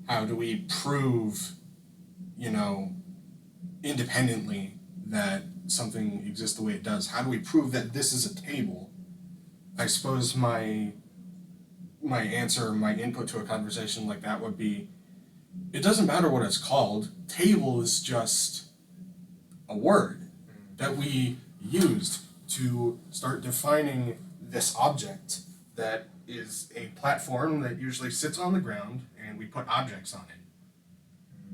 how do we prove, independently that something exists the way it does? How do we prove that this is a table? I suppose my answer, my input to a conversation like that would be, it doesn't matter what it's called. Table is just a word that we used to start defining this object that is a platform that usually sits on the ground and we put objects on it.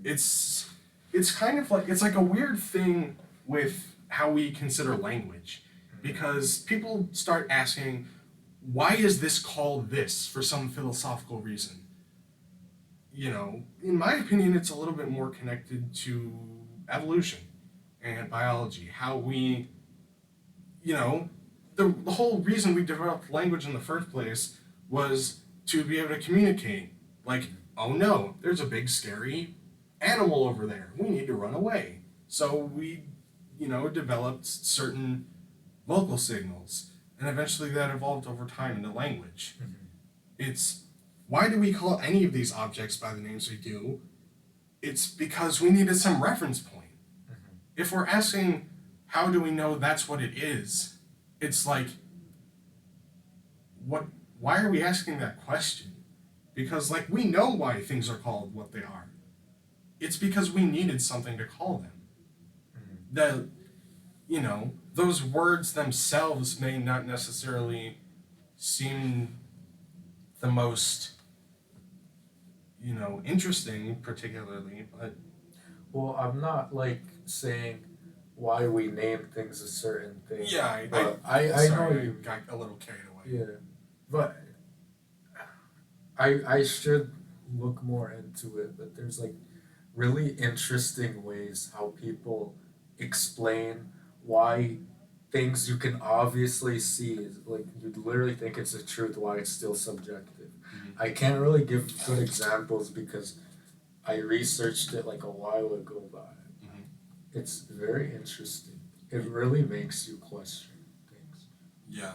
It's kind of like, it's like a weird thing with how we consider language, because people start asking, why is this called this for some philosophical reason? In my opinion, it's a little bit more connected to evolution and biology. How we, the whole reason we developed language in the first place was to be able to communicate. Like, oh no, there's a big scary animal over there. We need to run away. So we, developed certain vocal signals, and eventually that evolved over time into language. It's, why do we call any of these objects by the names we do? It's because we needed some reference point. If we're asking, how do we know that's what it is? It's like, why are we asking that question? Because, like, we know why things are called what they are. It's because we needed something to call them. The, those words themselves may not necessarily seem the most, interesting particularly, but Well, I'm not like saying why we name things a certain thing. yeah, But I know sorry, you. I got a little carried away. Yeah, but I should look more into it. But there's like really interesting ways how people explain why things you can obviously see is like you literally think it's the truth, why it's still subjective. I can't really give good examples because I researched it like a while ago, but it's very interesting. It really makes you question things. Yeah.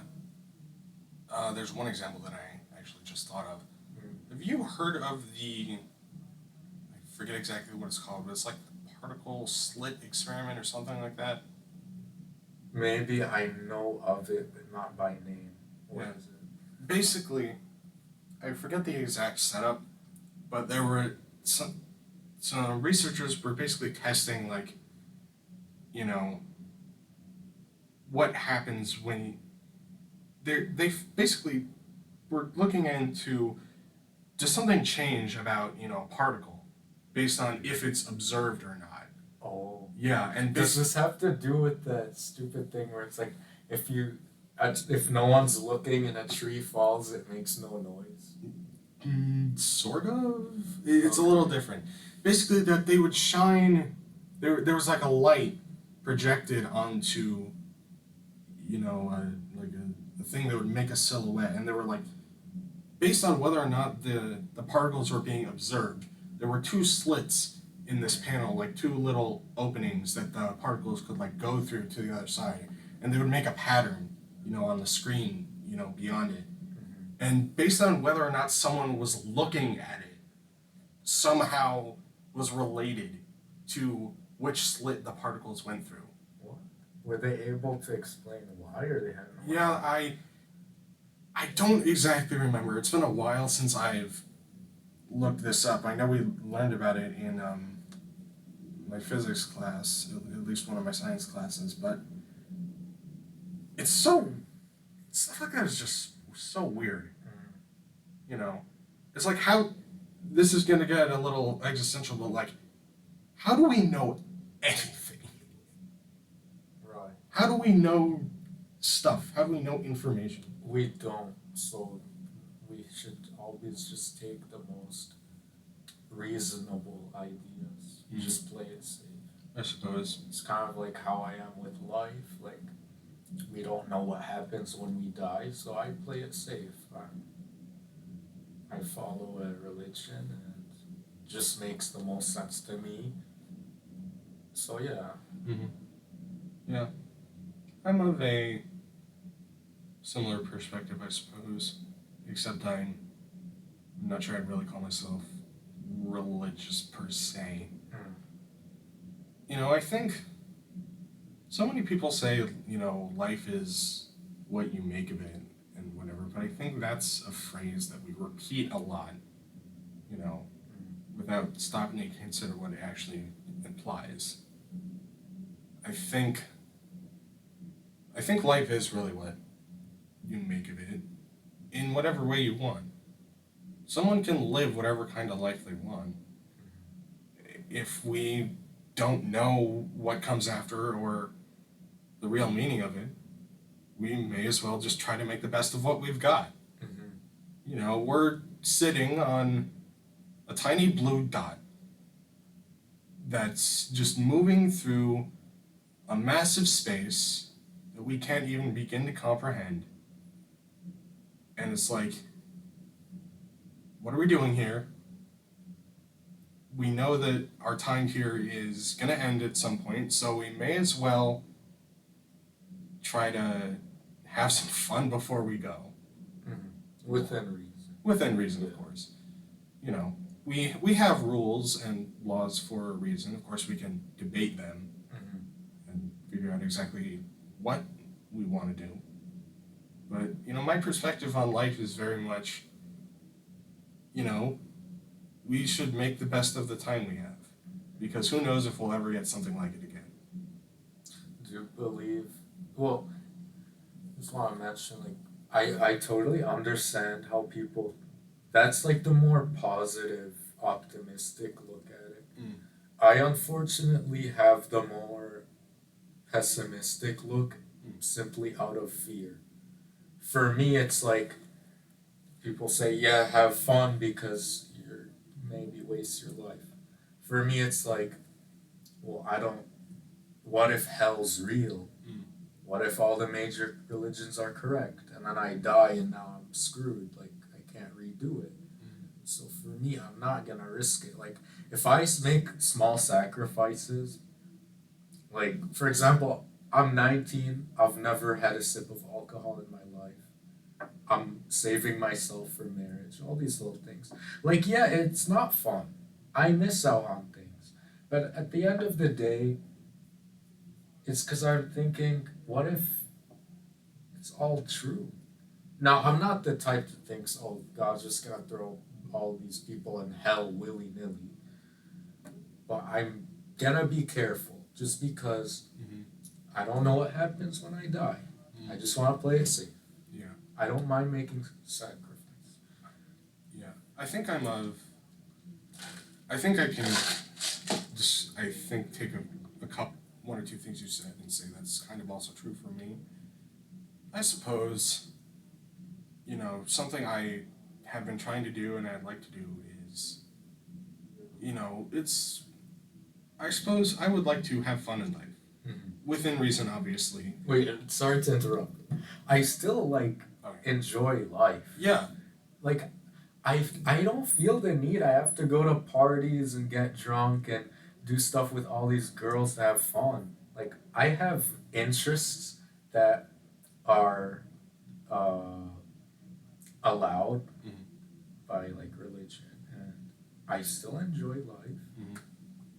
There's one example that I actually just thought of. Mm. Have you heard of I forget exactly what it's called, but it's like the particle slit experiment or something like that? Maybe I know of it, but not by name. What Yeah. is it? Basically, I forget the exact setup, but there were some researchers were basically testing, like, you know, what happens when they basically were looking into, does something change about, a particle based on if it's observed or not. Oh. Yeah, and Does this have to do with that stupid thing where it's like if no one's looking and a tree falls, it makes no noise? Sort of. It's a little different. Basically, that they would shine. There was like a light projected onto, like a thing that would make a silhouette, and they were like, based on whether or not the particles were being observed, there were two slits in this panel, like two little openings that the particles could like go through to the other side, and they would make a pattern, on the screen, beyond it. And based on whether or not someone was looking at it, somehow was related to which slit the particles went through. What? Were they able to explain why, or they had no Yeah, idea? I don't exactly remember. It's been a while since I've looked this up. I know we learned about it in my physics class, at least one of my science classes, but stuff like that is just so weird. It's like, how, this is gonna get a little existential, but like, how do we know anything? Right. How do we know stuff? How do we know information? We don't, so we should always just take the most reasonable ideas. Just play it safe. I suppose. It's kind of like how I am with life. Like, we don't know what happens when we die, so I play it safe. I follow a religion and it just makes the most sense to me. So yeah. Yeah. I'm of a similar perspective, I suppose, except I'm not sure I'd really call myself religious per se. I think so many people say, life is what you make of it and whatever, but I think that's a phrase that we repeat a lot, without stopping to consider what it actually implies. I think life is really what you make of it in whatever way you want. Someone can live whatever kind of life they want. If we don't know what comes after or the real meaning of it, we may as well just try to make the best of what we've got. We're sitting on a tiny blue dot that's just moving through a massive space that we can't even begin to comprehend. And it's like, what are we doing here? We know that our time here is going to end at some point, so we may as well try to have some fun before we go. Within reason. Within reason, of course. We have rules and laws for a reason. Of course, we can debate them and figure out exactly what we want to do. But, my perspective on life is very much, you know, we should make the best of the time we have. Because who knows if we'll ever get something like it again. Do you believe? Well, just want to mention, like, I totally understand how people. That's like the more positive, optimistic look at it. Mm. I unfortunately have the more pessimistic look, simply out of fear. For me, it's like people say, yeah, have fun because you're maybe waste your life. For me, it's like, well, I don't. What if hell's real? Mm. What if all the major religions are correct and then I die and now I'm screwed? Like, I can't redo it. So for me, I'm not gonna risk it. Like, if I make small sacrifices, like, for example, I'm 19, I've never had a sip of alcohol in my life. I'm saving myself for marriage, all these little things. Like, yeah, it's not fun. I miss out on things. But at the end of the day, it's because I'm thinking, what if it's all true? Now, I'm not the type that thinks, oh, God's just gonna throw all these people in hell willy nilly. But I'm gonna be careful just because I don't know what happens when I die. I just want to play it safe. Yeah. I don't mind making sacrifice. Yeah. I think I can just, take a couple, one or two things you said and say that's kind of also true for me. I suppose, something I have been trying to do and I'd like to do is, I suppose I would like to have fun in life. Mm-hmm. Within reason, obviously. Wait, sorry to interrupt. I still, enjoy life. Yeah. Like, I don't feel the need. I have to go to parties and get drunk and do stuff with all these girls to have fun. Like, I have interests that are allowed by religion, and I still enjoy life.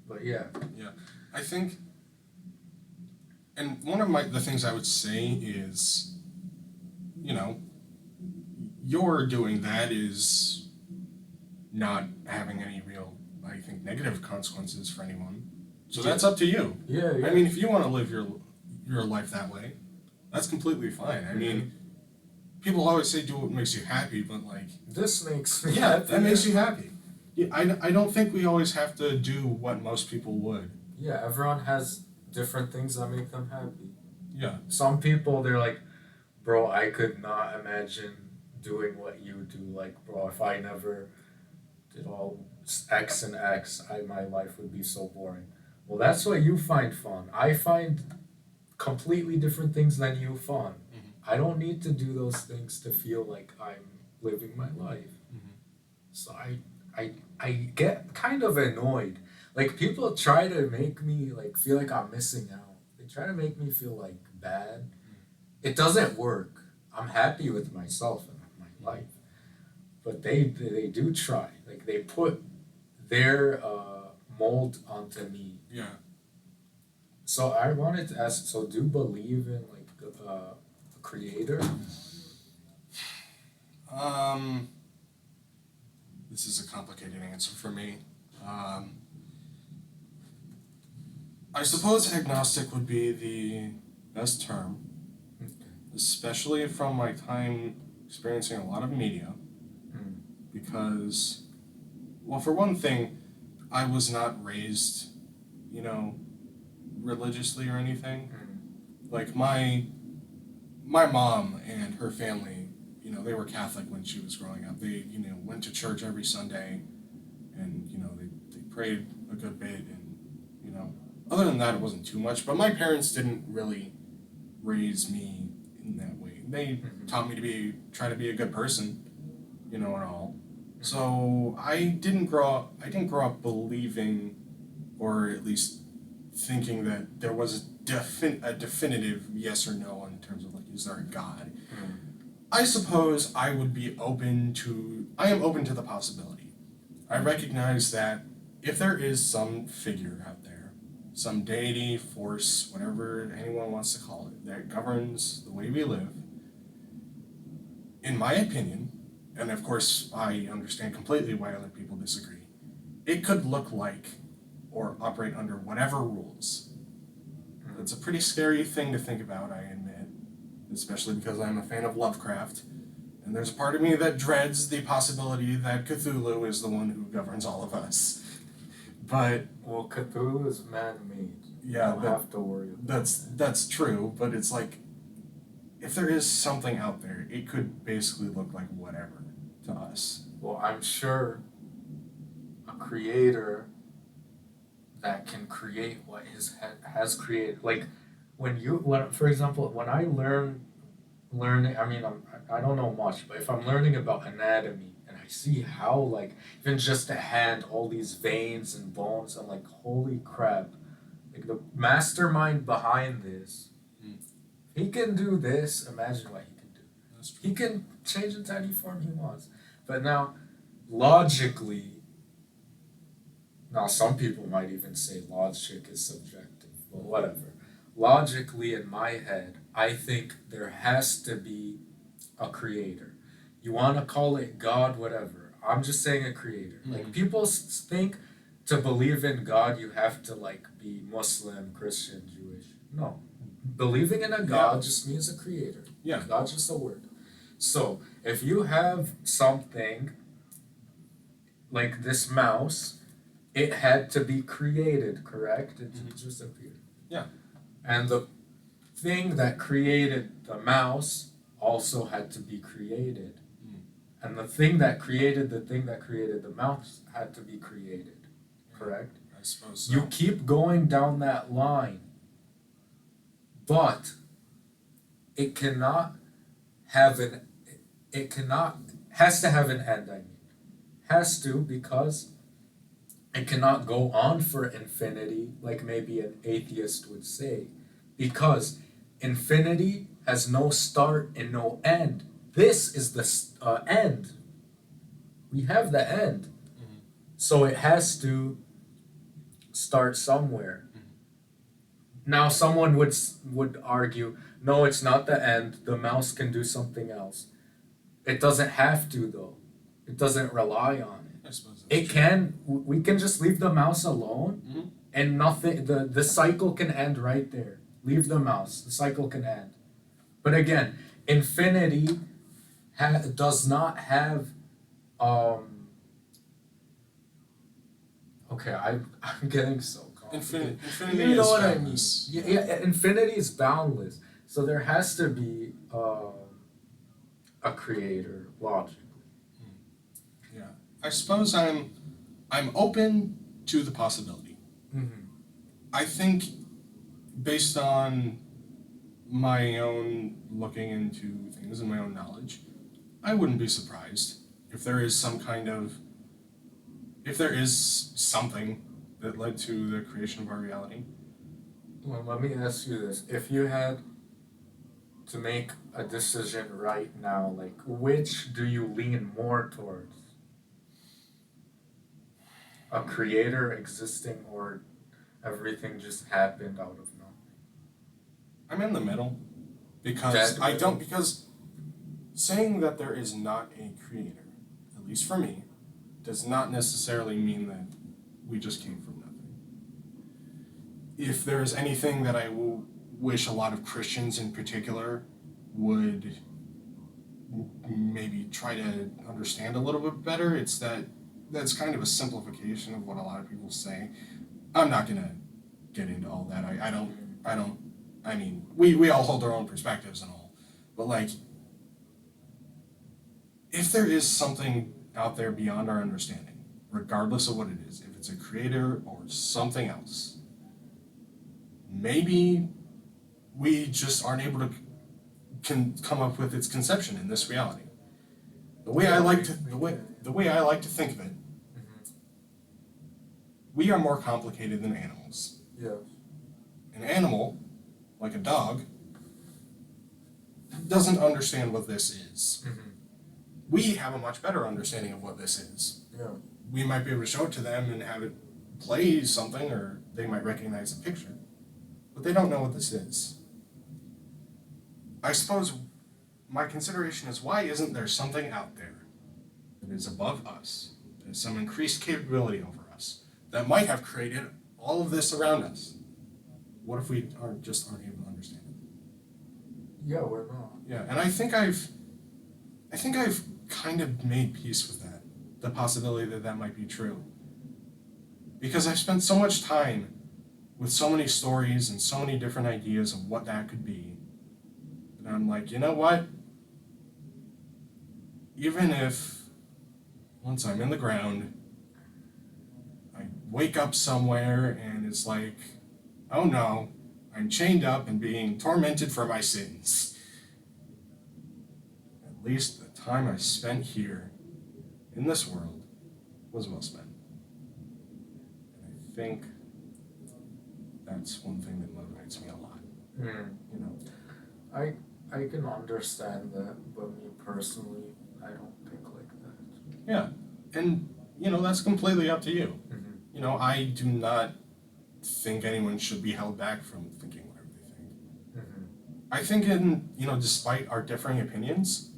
But yeah. Yeah, I think, and one of the things I would say is, you're doing that is not having any real, I think, negative consequences for anyone. So that's up to you. Yeah. I mean, if you want to live your life that way, that's completely fine. I mean, people always say do what makes you happy, but this makes me yeah, happy. that makes you happy. Yeah, I don't think we always have to do what most people would. Yeah, everyone has different things that make them happy. Yeah. Some people, they're like, bro, I could not imagine doing what you do. Like, bro, if I never did all X and X, my life would be so boring. Well, that's what you find fun. I find completely different things than you fun. I don't need to do those things to feel like I'm living my life. So I get kind of annoyed. Like, people try to make me feel like I'm missing out. They try to make me feel bad. It doesn't work. I'm happy with myself and my life. But they do try. They put their mold onto me. Yeah. So I wanted to ask, so do you believe in a creator? This is a complicated answer for me. I suppose agnostic would be the best term, especially from my time experiencing a lot of media, because, well, for one thing, I was not raised, religiously or anything. Like, my mom and her family, they were Catholic when she was growing up. They, went to church every Sunday, and, they prayed a good bit, and, other than that, it wasn't too much. But my parents didn't really raise me in that way. They taught me to try to be a good person, and all. So I didn't grow up believing, or at least thinking that there was a definitive yes or no in terms of is there a God? I suppose I am open to the possibility. I recognize that if there is some figure out there, some deity, force, whatever anyone wants to call it, that governs the way we live, in my opinion, and of course I understand completely why other people disagree, it could look like or operate under whatever rules. It's a pretty scary thing to think about, I admit, especially because I'm a fan of Lovecraft, and there's a part of me that dreads the possibility that Cthulhu is the one who governs all of us. But Well, Cthulhu is man-made. yeah, You don't have to worry about that's true, but it's like, if there is something out there, it could basically look like whatever to us. Well, I'm sure a creator that can create what his head has created. Like for example, when I learning, I mean, I don't know much, but if I'm learning about anatomy and I see how, like, even just a hand, all these veins and bones, I'm like, holy crap! Like, the mastermind behind this, he can do this. Imagine what he can do. That's true. He can change into any form he wants. But now, logically, now some people might even say logic is subjective, but whatever. Logically, in my head, I think there has to be a creator. You want to call it God, whatever. I'm just saying a creator. Like, people think to believe in God, you have to, like, be Muslim, Christian, Jewish. No. Believing in a God just means a creator. Yeah. God's just a word. So, if you have something like this mouse, it had to be created, correct? It just appeared. Yeah. And the thing that created the mouse also had to be created. And the thing that created the mouse had to be created, correct? I suppose so. You keep going down that line, but it cannot have has to have an end, I mean. Has to, because it cannot go on for infinity, like maybe an atheist would say, because infinity has no start and no end. This is the end. We have the end. So it has to start somewhere. Now someone would argue, no, it's not the end. The mouse can do something else. It doesn't have to, though. It doesn't rely on it. I suppose It can. We can just leave the mouse alone, and nothing. The cycle can end right there. Leave the mouse. The cycle can end. But again, infinity does not have. Okay, I'm getting so complicated. Infinity You know is what boundless. I mean? Yeah, infinity is boundless. So there has to be a creator, logically. Yeah. I suppose I'm open to the possibility. I think, based on my own looking into things and my own knowledge, I wouldn't be surprised if there is something that led to the creation of our reality. Well, let me ask you this. If you had to make a decision right now, like, which do you lean more towards? A creator existing, or everything just happened out of nothing? I'm in the middle, because because saying that there is not a creator, at least for me, does not necessarily mean that we just came from nothing. If there is anything that I wish a lot of Christians in particular would maybe try to understand a little bit better, it's that's kind of a simplification of what a lot of people say. I'm not gonna get into all that. I mean, we all hold our own perspectives and all, but, like, if there is something out there beyond our understanding, regardless of what it is, if it's a creator or something else, maybe we just aren't able to come up with its conception in this reality. The way I like to think of it, we are more complicated than animals. Yeah. An animal, like a dog, doesn't understand what this is. We have a much better understanding of what this is. Yeah. We might be able to show it to them and have it play something, or they might recognize a picture, but they don't know what this is. I suppose my consideration is, why isn't there something out there that is above us, that has some increased capability over us, that might have created all of this around us? What if we aren't able to understand it? Yeah, we're not. Yeah, and I think I've kind of made peace with that, the possibility that that might be true. Because I've spent so much time with so many stories and so many different ideas of what that could be, and I'm like, you know what? Even if once I'm in the ground, I wake up somewhere and it's like, oh no, I'm chained up and being tormented for my sins. At least the time I spent here in this world was well spent. And I think that's one thing that motivates me a lot. You know? I can understand that, but me personally, I don't think like that. Yeah. And, that's completely up to you. Mm-hmm. I do not think anyone should be held back from thinking whatever they think. Mm-hmm. I think despite our differing opinions,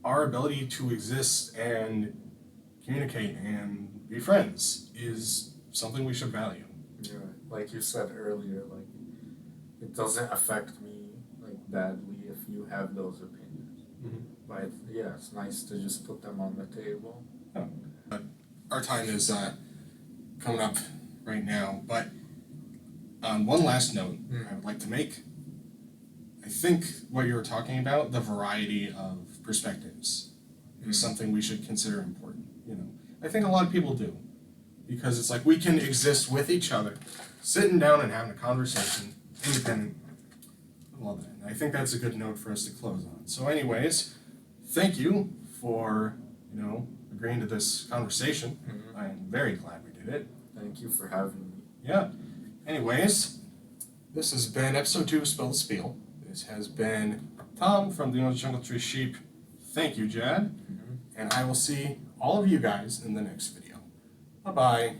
our ability to exist and communicate and be friends is something we should value. Yeah, like you said earlier, like it doesn't affect me like badly if you have those opinions. Mm-hmm. But it's nice to just put them on the table. Yeah. Our time is coming up right now, but on one last note I would like to make, I think what you were talking about, the variety of perspectives, is something we should consider important. I think a lot of people do, because it's like we can exist with each other, sitting down and having a conversation, independent of all that. And I think that's a good note for us to close on. So anyways, thank you for, agreeing to this conversation. Mm-hmm. I'm very glad we did it. Thank you for having me. Yeah. Anyways, this has been episode 2 of Spill the Spiel. This has been Tom from the Jungle Tree Sheep. Thank you, Jad. Mm-hmm. And I will see all of you guys in the next video. Bye-bye.